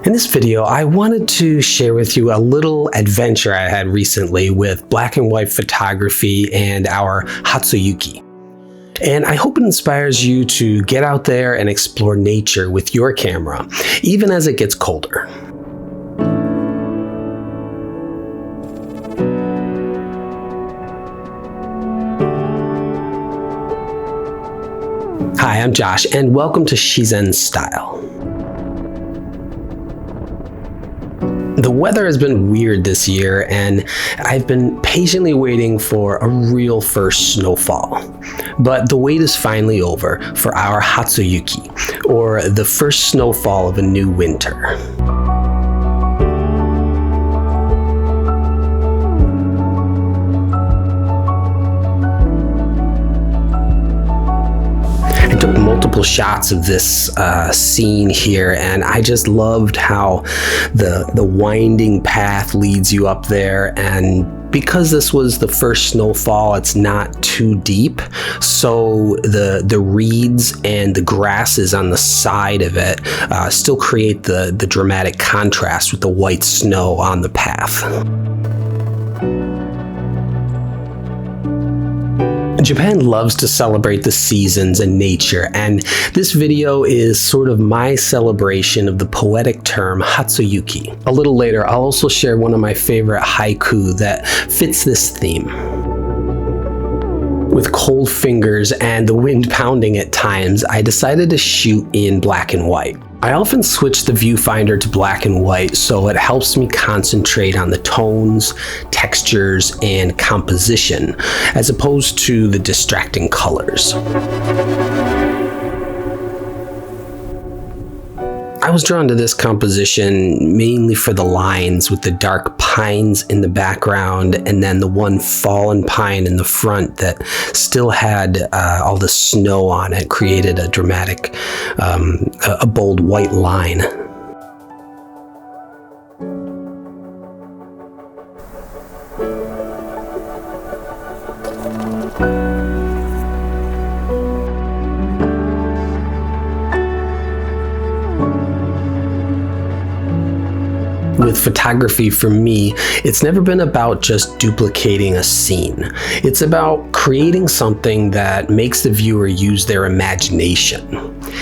In this video, I wanted to share with you a little adventure I had recently with black and white photography and our Hatsuyuki. And I hope it inspires you to get out there and explore nature with your camera, even as it gets colder. Hi, I'm Josh, and welcome to Shizen Style. The weather has been weird this year, and I've been patiently waiting for a real first snowfall. But the wait is finally over for our Hatsuyuki, or the first snowfall of a new winter. I took multiple shots of this scene here, and I just loved how the winding path leads you up there. And because this was the first snowfall, it's not too deep, so the reeds and the grasses on the side of it still create the dramatic contrast with the white snow on the path. Japan loves to celebrate the seasons and nature, and this video is sort of my celebration of the poetic term Hatsuyuki. A little later, I'll also share one of my favorite haiku that fits this theme. With cold fingers and the wind pounding at times, I decided to shoot in black and white. I often switch the viewfinder to black and white so it helps me concentrate on the tones, textures, and composition, as opposed to the distracting colors. I was drawn to this composition mainly for the lines with the dark pines in the background and then the one fallen pine in the front that still had all the snow on it, created a dramatic, a bold white line. With photography, for me, it's never been about just duplicating a scene. It's about creating something that makes the viewer use their imagination.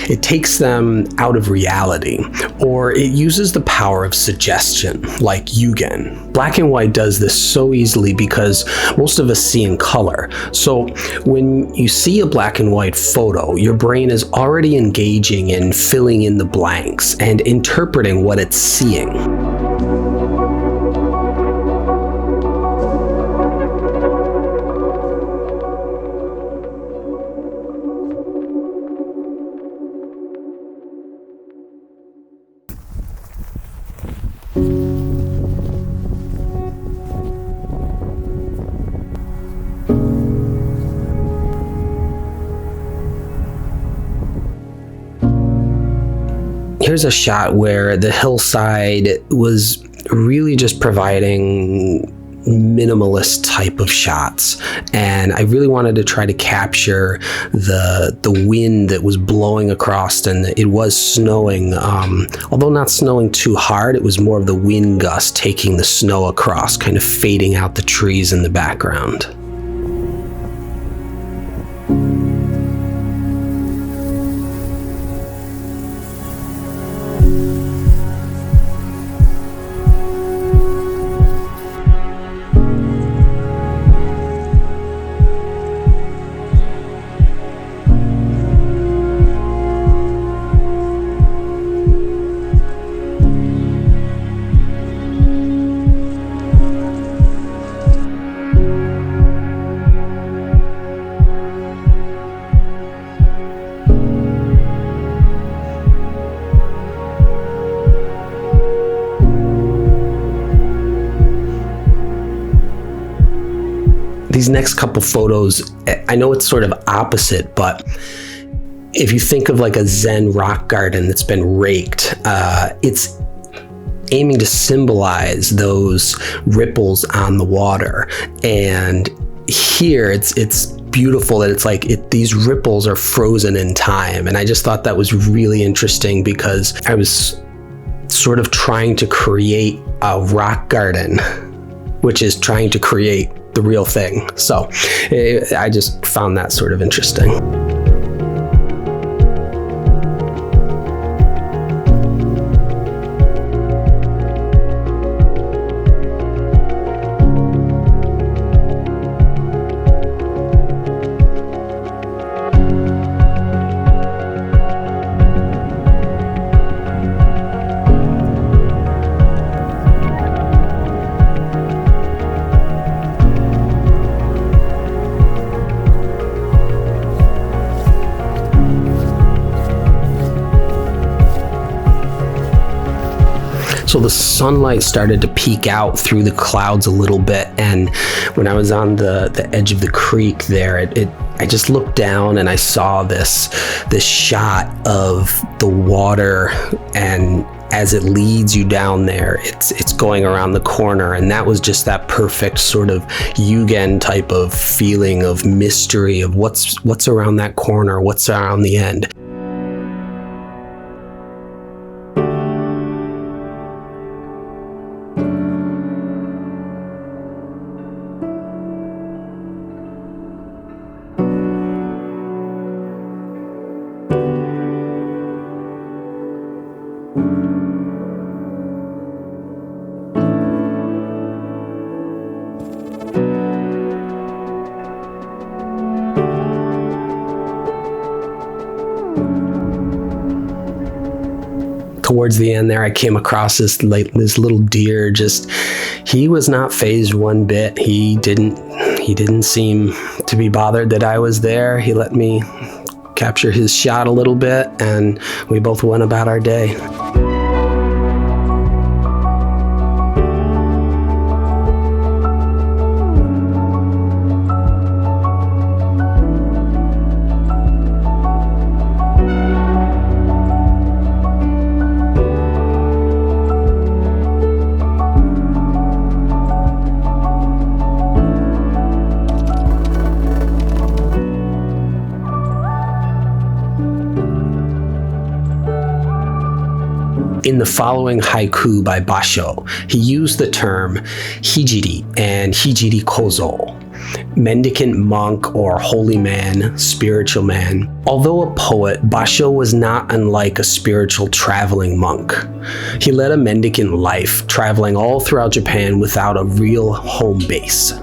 It takes them out of reality, or it uses the power of suggestion, like Yugen. Black and white does this so easily because most of us see in color. So when you see a black and white photo, your brain is already engaging in filling in the blanks and interpreting what it's seeing. Here's a shot where the hillside was really just providing minimalist type of shots, and I really wanted to try to capture the wind that was blowing across, and it was snowing, although not snowing too hard. It was more of the wind gust taking the snow across, kind of fading out the trees in the background. These next couple photos, I know it's sort of opposite, but if you think of like a Zen rock garden that's been raked, it's aiming to symbolize those ripples on the water. And here it's beautiful that it's like these ripples are frozen in time. And I just thought that was really interesting because I was sort of trying to create a rock garden, which is trying to create the real thing. So I just found that sort of interesting. So the sunlight started to peek out through the clouds a little bit, and when I was on the edge of the creek there, I just looked down and I saw this shot of the water, and as it leads you down there, it's going around the corner, and that was just that perfect sort of Yugen type of feeling of mystery of what's around that corner, what's around the end. Towards the end there, I came across this little deer. He was not fazed one bit. He didn't seem to be bothered that I was there. He let me capture his shot a little bit, and we both went about our day. In the following haiku by Basho, he used the term hijiri and hijiri kozo, mendicant monk or holy man, spiritual man. Although a poet, Basho was not unlike a spiritual traveling monk. He led a mendicant life, traveling all throughout Japan without a real home base.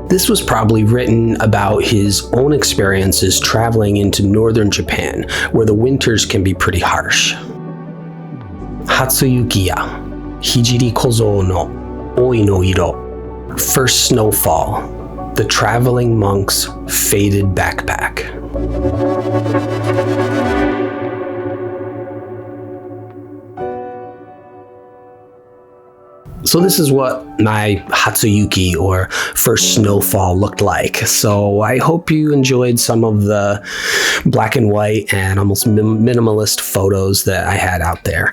This was probably written about his own experiences traveling into northern Japan, where the winters can be pretty harsh. Hatsuyuki ya, hijiri kozo no oi no iro. First snowfall, the traveling monk's faded backpack. So this is what my Hatsuyuki, or first snowfall, looked like. So I hope you enjoyed some of the black and white and almost minimalist photos that I had out there.